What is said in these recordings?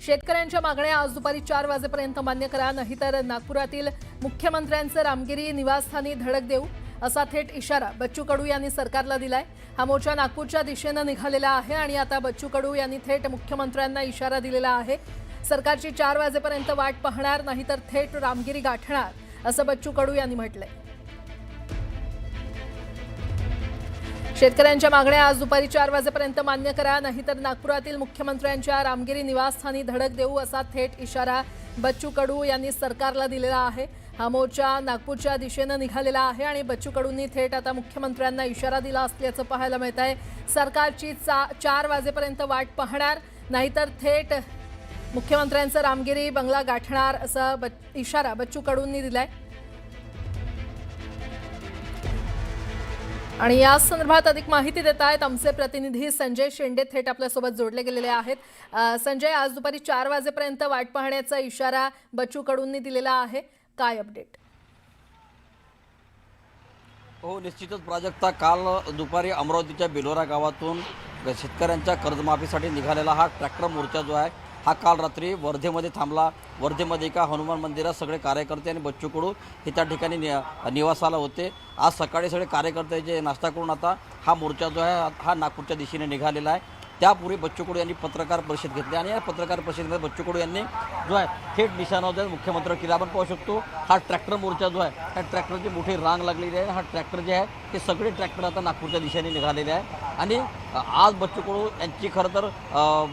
शेतकऱ्यांच्या मागण्या आज दुपारी 4 वाजेपर्यंत मान्य करा, नाहीतर नागपुरातील मुख्यमंत्र्यांचं रामगिरी निवासस्थानी धडक देऊ, असा थेट इशारा बच्चू कडू यांनी सरकारला दिलाय। हा मोर्चा नागपूरच्या दिशेने निघालेला आहे आणि आता बच्चू कडू यांनी थेट मुख्यमंत्र्यांना इशारा दिलेला आहे। सरकारची 4 वाजेपर्यंत वाट पाहणार, नाहीतर थेट रामगिरी गाठणार, असं बच्चू कडू यांनी म्हटलंय। शेतकऱ्यांच्या मागण्या आज दुपारी 4 वाजेपर्यंत मान्य करा, नाहीतर नागपुरातील मुख्यमंत्र्यांच्या रामगिरी निवासस्थानी धडक देऊ, असा थेट इशारा बच्चू कडू यांनी सरकारला दिलेला आहे। हा मोर्चा नागपूरच्या दिशेने निघालेला आहे आणि बच्चू कडूंनी थेट आता मुख्यमंत्र्यांना इशारा दिला असल्याचं पाहायला मिळत आहे। सरकारची 4 वाजेपर्यंत वाट पाहणार, नाहीतर थेट मुख्यमंत्र्यांचा रामगिरी बंगला गाठणार, असा इशारा बच्चू कडूंनी दिलाय। आणि या संदर्भात अधिक माहिती देत आहेत आमचे प्रतिनिधी संजय शेंडे, थेट आपल्यासोबत जोडले गेलेले आहेत। संजय, आज दुपारी 4 वाजेपर्यंत वाट पाहण्याचा इशारा बच्चू कडूंनी दिलेला आहे, काय अपडेट? हो, निश्चितच प्राजक्ता, काल दुपारी अमरावतीच्या बेलोरा गावातून शेतकऱ्यांच्या कर्जमाफीसाठी निघालेला हा ट्रॅक्टर मोर्चा जो आहे हा काल रात्री वर्धेमध्ये थांबला। वर्धेमध्ये एका हनुमान मंदिरात सगळे कार्यकर्ते आणि बच्चू कडू हे त्या ठिकाणी निवासाला होते। आज सकाळी सगळे कार्यकर्ते जे नाश्ता करून आता हा मोर्चा जो आहे हा नागपूरच्या दिशेने निघालेला आहे। त्यापूर्वी बच्चू कडू यांनी पत्रकार परिषद घेतली आणि या पत्रकार परिषदेमध्ये बच्चू कडू यांनी जो आहे थेट निशाणा जो आहे मुख्यमंत्री केला। आपण पाहू शकतो हा ट्रॅक्टर मोर्चा जो आहे ह्या ट्रॅक्टरची मोठी रांग लागलेली आहे। हा ट्रॅक्टर जे आहे ते सगळे ट्रॅक्टर आता नागपूरच्या दिशेने निघालेले आहे आणि आज बच्चू कडू यांची खरं तर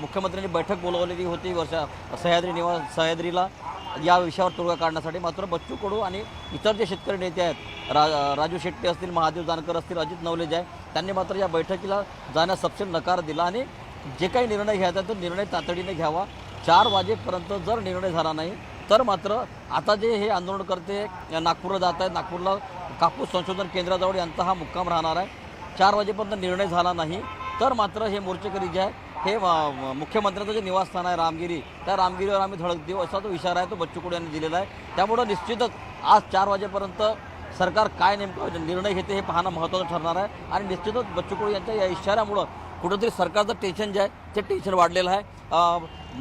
मुख्यमंत्र्यांनी बैठक बोलवलेली होती सह्याद्रीला या विषयावर तोडगा काढण्यासाठी। मात्र बच्चू कडू आणि इतर जे शेतकरी नेते आहेत, राजू शेट्टी असतील, महादेव जानकर असतील, अजित नवले आहे, त्यांनी मात्र या बैठकीला जाण्यास सपशेल नकार दिला आणि जे काही निर्णय घ्यायचा तो निर्णय तातडीने घ्यावा। 4 वाजेपर्यंत जर निर्णय झाला नाही तर मात्र आता जे हे आंदोलनकर्ते नागपूरला जात आहेत, नागपूरला कापूस संशोधन केंद्राजवळ यांचा हा मुक्काम राहणार आहे। 4 वाजेपर्यंत निर्णय झाला नाही तर मात्र हे मोर्चेकरी जे आहे हे मुख्यमंत्र्यांचं जे निवासस्थान आहे रामगिरी, त्या रामगिरीवर आम्ही धडक देऊ, असा तो इशारा आहे तो बच्चू कडू यांनी दिलेला आहे। त्यामुळे निश्चितच आज 4 वाजेपर्यंत सरकार काय नेमकं निर्णय घेते हे पाहणं महत्त्वाचं ठरणार आहे आणि निश्चितच बच्चू कडू यांच्या या इशाऱ्यामुळं कुठंतरी सरकारचं टेन्शन जे आहे ते टेन्शन वाढलेलं आहे।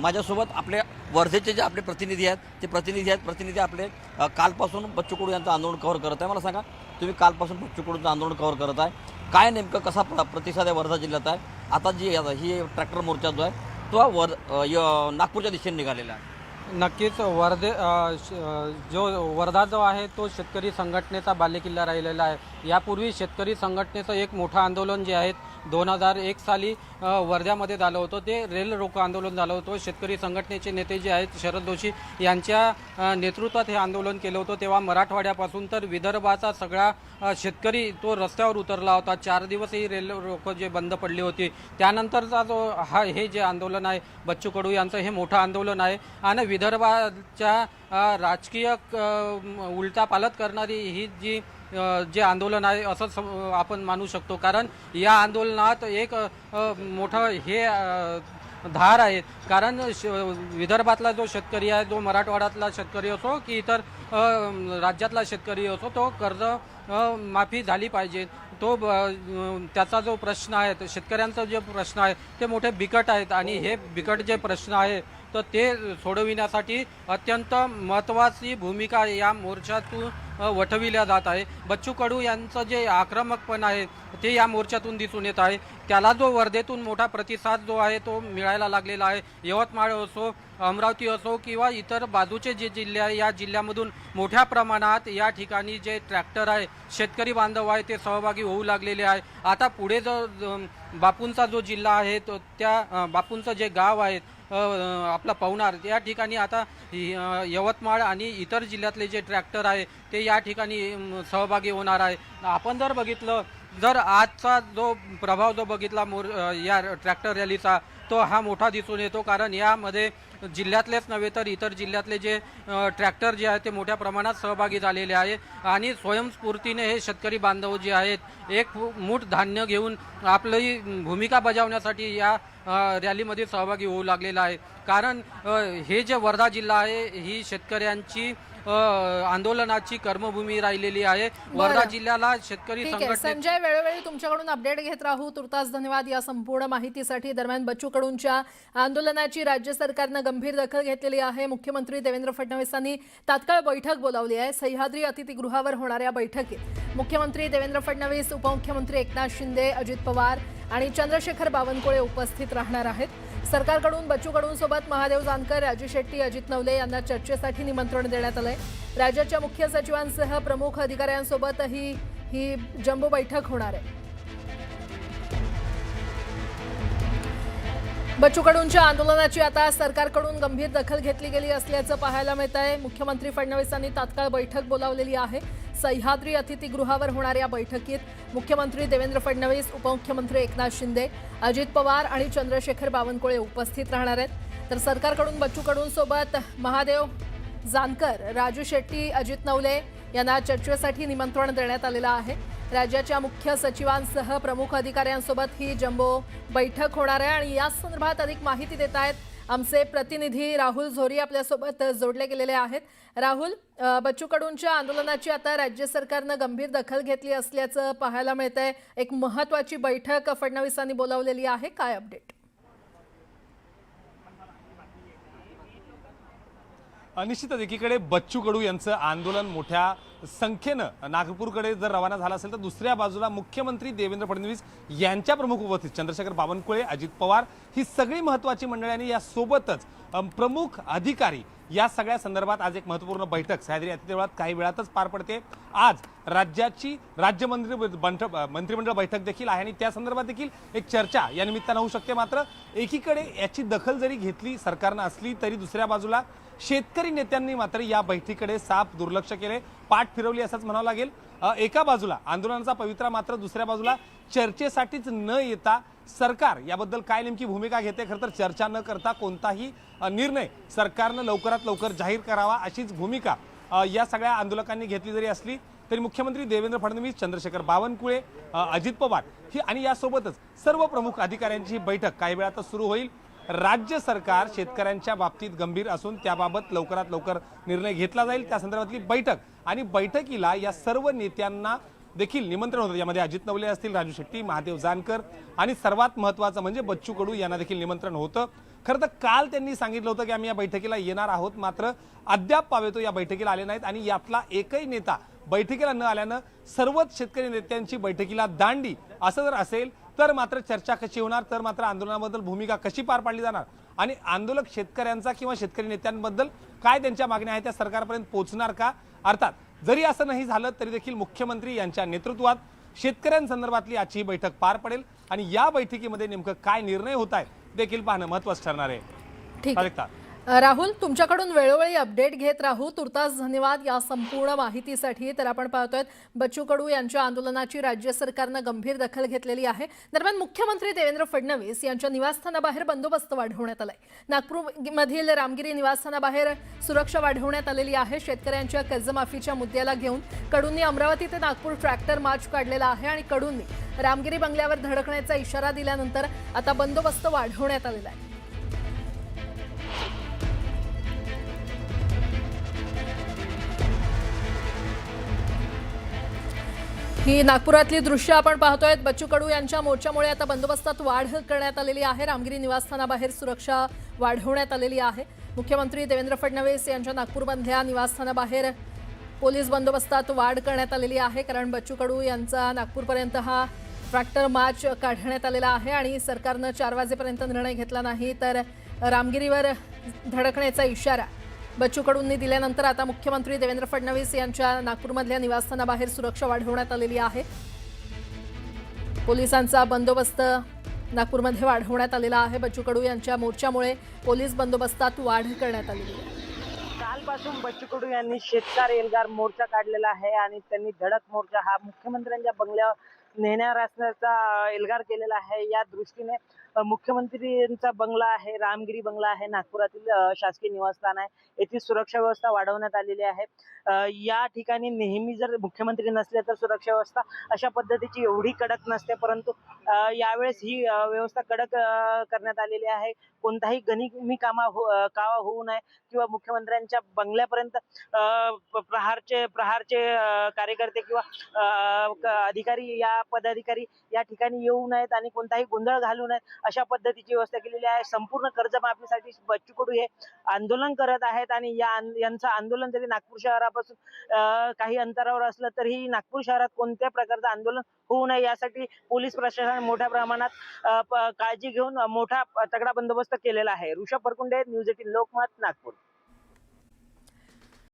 माझ्यासोबत आपले वर्धेचे जे आपले प्रतिनिधी आहेत ते प्रतिनिधी आपले कालपासून बच्चू कडू यांचं आंदोलन कव्हर करत आहे। मला सांगा, तुम्ही कालपासून बच्चू कडूचं आंदोलन कव्हर करत आहे, काय नेमकं कसा प्रतिसाद आहे वर्धा जिल्ह्यात आहे? आता ही ट्रॅक्टर मोर्चा जो आहे तो नागपूरच्या दिशेने निघालेला आहे। नक्कीच वर्धा जो आहे तो शेतकरी संघटनेचा बालेकिल्ला राहिलेला आहे। यापूर्वी शेतकरी संघटनेचं एक मोठं आंदोलन जे आहे 2001 साली वर्ध्यामध्ये झालं होतं, ते रेल रोको आंदोलन झालं होतं। शेतकरी संघटनेचे नेते जे आहेत शरद जोशी यांच्या नेतृत्वात हे आंदोलन केलं होतं। तेव्हा मराठवाड्यापासून तर विदर्भाचा सगळा शेतकरी तो रस्त्यावर उतरला होता। 4 दिवस ही रेल रोको जे बंद पडली होती, त्यानंतरचा जो हे जे आंदोलन आहे बच्चू कडू यांचं हे मोठं आंदोलन आहे आणि विदर्भाच्या राजकीय उलटापालट करणारी ही जे आंदोलन आहे असं आपण मानू शकतो। कारण या आंदोलनात एक मोठं हे धार आहे, कारण विदर्भातला जो शेतकरी आहे, जो मराठवाड्यातला शेतकरी असो की इतर राज्यातला शेतकरी असो, तो कर्ज माफी झाली पाहिजे। तो त्याचा जो प्रश्न आहे, शेतकऱ्यांचा जो प्रश्न आहे ते मोठे बिकट आहेत आणि हे बिकट जे प्रश्न आहे तर ते सोडविण्यासाठी अत्यंत महत्त्वाची भूमिका या मोर्चातून वठविल्या जात आहे। बच्चू कडू यांचं जे आक्रमकपण आहे ते या मोर्चातून दिसून येत आहे। त्याला जो वर्धेतून मोठा प्रतिसाद जो आहे तो मिळायला लागलेला आहे। यवतमाळ असो, अमरावती असो किंवा इतर बाजूचे जे जिल्हे आहे, या जिल्ह्यामधून मोठ्या प्रमाणात या ठिकाणी जे ट्रॅक्टर आहे, शेतकरी बांधव आहे ते सहभागी होऊ लागलेले आहे। आता पुढे जो बापूंचा जो जिल्हा आहे तो त्या बापूंचं जे गाव आहे आपला पवनार, या ठिकाणी आता यवतमाळ आणि इतर जिल्ह्यातले जे ट्रॅक्टर आहे ते या ठिकाणी सहभागी होणार आहे। आपण जर बघितलं, जर आजचा जो प्रभाव जो बघितला या ट्रॅक्टर रॅलीचा, तो हा मोठा दिसून येतो। कारण यामध्ये जिल्ह्यातलेच नव्हे तर इतर जिल्ह्यातले जे ट्रॅक्टर जे आहेत ते मोठ्या प्रमाणात सहभागी झालेले आहे आणि स्वयंस्फूर्तीने हे शेतकरी बांधव जे आहेत एक मूठ धान्य घेऊन आपली भूमिका बजावण्यासाठी या रॅलीमध्ये सहभागी होऊ लागलेला आहे। कारण हे जे वर्धा जिल्हा आहे ही शेतकऱ्यांची आंदोलनाची कर्मभूमी राहिलेली आहे। वर्धा जिल्ह्याला शेतकरी ठीक आहे संघटने संजय, वेळोवेळी तुमच्याकडून अपडेट घेत राहू। तुर्तास धन्यवाद या संपूर्ण माहितीसाठी। दरम्यान बच्चू कडूंच्या आंदोलनाची राज्य सरकारनं गंभीर दखल घेतलेली आहे। मुख्यमंत्री देवेंद्र फडणवीसांनी तात्काळ बैठक बोलावली आहे। सह्याद्री अतिथीगृहावर होणाऱ्या बैठकीत मुख्यमंत्री देवेंद्र फडणवीस, उपमुख्यमंत्री एकनाथ शिंदे, अजित पवार आणि चंद्रशेखर बावनकुळे उपस्थित राहणार आहेत। सरकारकडून बच्चू कडूंसोबत महादेव जानकर, राजू शेट्टी, अजित नवले यांना चर्चेसाठी निमंत्रण देण्यात आलंय। राज्याच्या मुख्य सचिवांसह प्रमुख अधिकाऱ्यांसोबत ही जम्बो बैठक होणार आहे। बच्चू कडूंच्या आंदोलनाची आता सरकारकडून गंभीर दखल घेतली गेली असल्याचं पाहायला मिळत आहे। मुख्यमंत्री फडणवीसांनी तात्काळ बैठक बोलावलेली आहे। सह्याद्री अतिथीगृहावर होणाऱ्या बैठकीत मुख्यमंत्री देवेंद्र फडणवीस, उपमुख्यमंत्री एकनाथ शिंदे, अजित पवार आणि चंद्रशेखर बावनकुळे उपस्थित राहणार आहेत। तर सरकारकडून बच्चू कडूंसोबत महादेव जानकर, राजू शेट्टी, अजित नवले यांना चर्चेसाठी निमंत्रण देण्यात आलेलं आहे। राज्याच्या मुख्य सचिवांसह प्रमुख अधिकाऱ्यांसोबत ही जम्बो बैठक होणार आहे आणि या संदर्भात अधिक माहिती देत आहेत आमचे प्रतिनिधी राहुल झोरी आपल्यासोबत जोडले गेलेले आहेत। राहुल, बच्चू कडूंच्या आंदोलनाची आता राज्य सरकारनं गंभीर दखल घेतली असल्याचं पाहायला मिळतंय। एक महत्त्वाची बैठक फडणवीसांनी बोलावलेली आहे, काय अपडेट? निश्चितच एकीकडे बच्चू कडू यांचं आंदोलन मोठ्या संख्येनं नागपूरकडे जर रवाना झालं असेल तर दुसऱ्या बाजूला मुख्यमंत्री देवेंद्र फडणवीस यांच्या प्रमुख उपस्थित चंद्रशेखर बावनकुळे, अजित पवार ही सगळी महत्त्वाची मंडळी आणि यासोबतच प्रमुख अधिकारी या सगळ्या संदर्भात आज एक महत्त्वपूर्ण बैठक सह्याद्री अतिथीगृहात काही वेळातच पार पडते। आज राज्याची मंत्रिमंडळ बैठक देखील आहे आणि त्या संदर्भात देखील एक चर्चा या निमित्तानं होऊ शकते। मात्र एकीकडे याची दखल जरी घेतली सरकारनं असली तरी दुसऱ्या बाजूला शेतकरी नेत्यांनी मात्र या बैठकीकडे साफ दुर्लक्ष केले, पाठ फिरवली असंच म्हणावं लागेल। एका बाजूला आंदोलनाचा पवित्रा मात्र दुसऱ्या बाजूला चर्चेसाठीच न येता सरकार याबद्दल काय नेमकी भूमिका घेते, खरं तर चर्चा न करता कोणताही निर्णय सरकारनं लवकरात लवकर जाहीर करावा अशीच भूमिका या सगळ्या आंदोलकांनी घेतली जरी असली तरी मुख्यमंत्री देवेंद्र फडणवीस, चंद्रशेखर बावनकुळे, अजित पवार ही आणि यासोबतच सर्व प्रमुख अधिकाऱ्यांची बैठक काही वेळातच सुरू होईल। राज्य सरकार शेतकऱ्यांच्या बाबतीत गंभीर असून त्याबाबत लवकरात लवकर निर्णय घेतला जाईल त्या संदर्भातली बैठक आणि बैठकीला या सर्व नेत्यांना देखील निमंत्रण होतं। यामध्ये अजित नवले असतील, राजू शेट्टी, महादेव जानकर आणि सर्वात महत्त्वाचं म्हणजे बच्चू कडू यांना देखील निमंत्रण होतं। खरं तर काल त्यांनी सांगितलं होतं की आम्ही या बैठकीला येणार आहोत, मात्र अद्याप पावेतो या बैठकीला आले नाहीत आणि यातला एकही नेता बैठकीला न आल्यानं सर्वच शेतकरी नेत्यांची बैठकीला दांडी असं जर असेल तर मात्र चर्चा कशी होणार, तर मात्र आंदोलनाबद्दल भूमिका कशी पार पाडली जाणार आणि आंदोलक शेतकऱ्यांचा किंवा शेतकरी नेत्यांबद्दल काय त्यांच्या मागण्या आहेत त्या सरकारपर्यंत पोहोचणार का? अर्थात जरी असं नाही झालं तरी देखील मुख्यमंत्री यांच्या नेतृत्वात शेतकऱ्यांसंदर्भातली आजची बैठक पार पडेल आणि या बैठकीमध्ये नेमकं काय निर्णय होत आहेत देखील पाहणं महत्त्वाचं ठरणार आहे। ठीक आहे राहुल, तुमच्याकडून वेळोवेळी अपडेट घेत राहू। तुर्तास धन्यवाद या संपूर्ण माहितीसाठी। तर आपण पाहतोय बच्चू कडू यांच्या आंदोलनाची राज्य सरकारनं गंभीर दखल घेतलेली आहे। दरम्यान मुख्यमंत्री देवेंद्र फडणवीस यांच्या निवासस्थानाबाहेर बंदोबस्त वाढवण्यात आलाय। नागपूरमधील रामगिरी निवासस्थानाबाहेर सुरक्षा वाढवण्यात आलेली आहे। शेतकऱ्यांच्या कर्जमाफीच्या मुद्द्याला घेऊन कडूंनी अमरावती ते नागपूर ट्रॅक्टर मार्च काढलेला आहे आणि कडूंनी रामगिरी बंगल्यावर धडकण्याचा इशारा दिल्यानंतर आता बंदोबस्त वाढवण्यात आलेला आहे। ही नागपुरातली दृश्य आपण पाहतोय। बच्चू कडू यांच्या मोर्चामुळे आता बंदोबस्तात वाढ करण्यात आलेली आहे। रामगिरी निवासस्थानाबाहेर सुरक्षा वाढवण्यात आलेली आहे। मुख्यमंत्री देवेंद्र फडणवीस यांच्या नागपूरमधल्या निवासस्थानाबाहेर पोलीस बंदोबस्तात वाढ करण्यात आलेली आहे, कारण बच्चू कडू यांचा नागपूरपर्यंत हा ट्रॅक्टर मार्च काढण्यात आलेला आहे आणि सरकारनं 4 वाजेपर्यंत निर्णय घेतला नाही तर रामगिरीवर धडकण्याचा इशारा बच्चू कडूंनी दिल्यानंतर आता मुख्यमंत्री देवेंद्र फडणवीस यांच्या नागपूरमधल्या निवासस्थानाबाहेर सुरक्षा वाढवण्यात आलेली आहे। पोलिसांचा बंदोबस्त नागपूरमध्ये वाढवण्यात आलेला आहे। बच्चू कडू यांच्या मोर्चामुळे पोलीस बंदोबस्तात वाढ करण्यात आलेली आहे। कालपासून बच्चू कडू यांनी शेतकरी एल्गार मोर्चा काढलेला आहे आणि त्यांनी धडक मोर्चा हा मुख्यमंत्र्यांच्या बंगल्यावर नेण्यावर असण्याचा एल्गार केलेला आहे। या दृष्टीने मुख्यमंत्र्यांचा बंगला आहे, रामगिरी बंगला आहे, नागपुरातील शासकीय निवासस्थान आहे. येथील सुरक्षा व्यवस्था वाढवण्यात आलेली आहे. या ठिकाणी नेहमी जर मुख्यमंत्री नसले तर सुरक्षा व्यवस्था अशा पद्धतीची एवढी कडक नसते, परंतु यावेळेस ही व्यवस्था कडक करण्यात आलेली आहे. कोणताही गनिमी कावा होऊ नये किंवा मुख्यमंत्र्यांच्या बंगल्यापर्यंत प्रहारचे कार्यकर्ते किंवा अधिकारी या पदाधिकारी या ठिकाणी येऊ नयेत आणि कोणताही गोंधळ घालू नयेत अशा पद्धतीची व्यवस्था केलेली आहे. संपूर्ण कर्जमाफीसाठी बच्चू कडू हे आंदोलन करत आहेत आणि यांचं आंदोलन जरी नागपूर शहरापासून काही अंतरावर असलं तरीही नागपूर शहरात कोणत्या प्रकारचं आंदोलन होऊ नये यासाठी पोलीस प्रशासनाने मोठ्या प्रमाणात काळजी घेऊन मोठा तगडा बंदोबस्त केलेला आहे. ऋषभ परकुंडे, न्यूज 18 लोकमत, नागपूर.